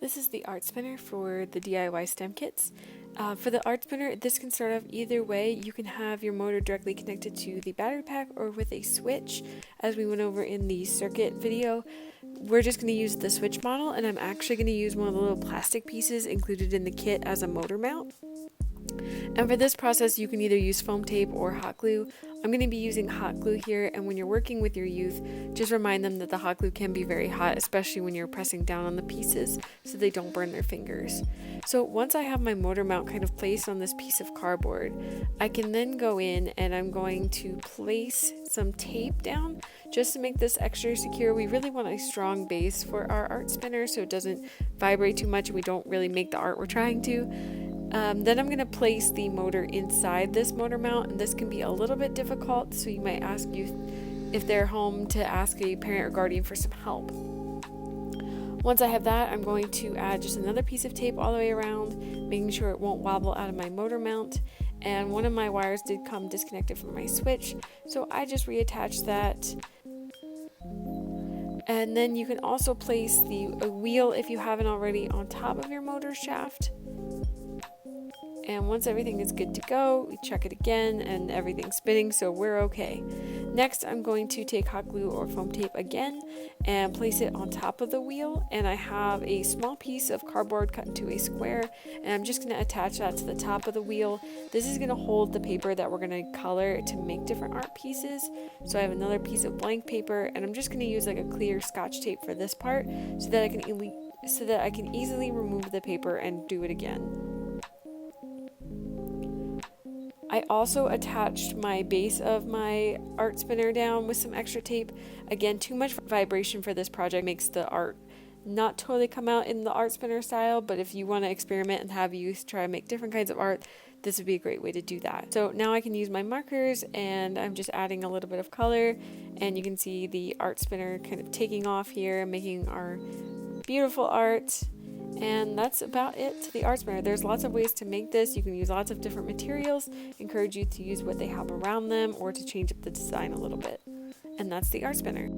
This is the art spinner for the DIY stem kits. For the art spinner, this can start off either way. You can have your motor directly connected to the battery pack or with a switch, as we went over in the circuit video. We're just going to use the switch model, and I'm actually going to use one of the little plastic pieces included in the kit as a motor mount. And for this process, you can either use foam tape or hot glue. I'm going to be using hot glue here, and when you're working with your youth, just remind them that the hot glue can be very hot, especially when you're pressing down on the pieces so they don't burn their fingers. So once I have my motor mount kind of placed on this piece of cardboard, I can then go in and I'm going to place some tape down just to make this extra secure. We really want a strong base for our art spinner so it doesn't vibrate too much and we don't really make the art we're trying to. Then I'm going to place the motor inside this motor mount, and this can be a little bit difficult, so you might ask youth if they're home to ask a parent or guardian for some help. Once I have that, I'm going to add just another piece of tape all the way around, making sure it won't wobble out of my motor mount. And one of my wires did come disconnected from my switch, so I just reattached that. And then you can also place a wheel, if you haven't already, on top of your motor shaft. And once everything is good to go, we check it again and everything's spinning, so we're okay. Next, I'm going to take hot glue or foam tape again and place it on top of the wheel. And I have a small piece of cardboard cut into a square, and I'm just going to attach that to the top of the wheel. This is going to hold the paper that we're going to color to make different art pieces. So I have another piece of blank paper, and I'm just going to use like a clear Scotch tape for this part so that I can easily remove the paper and do it again. I also attached my base of my art spinner down with some extra tape. Again, too much vibration for this project makes the art not totally come out in the art spinner style, but if you want to experiment and have youth try to make different kinds of art, this would be a great way to do that. So now I can use my markers, and I'm just adding a little bit of color, and you can see the art spinner kind of taking off here, making our beautiful art. And that's about it to the art spinner. There's lots of ways to make this. You can use lots of different materials. Encourage you to use what they have around them or to change up the design a little bit. And that's the art spinner.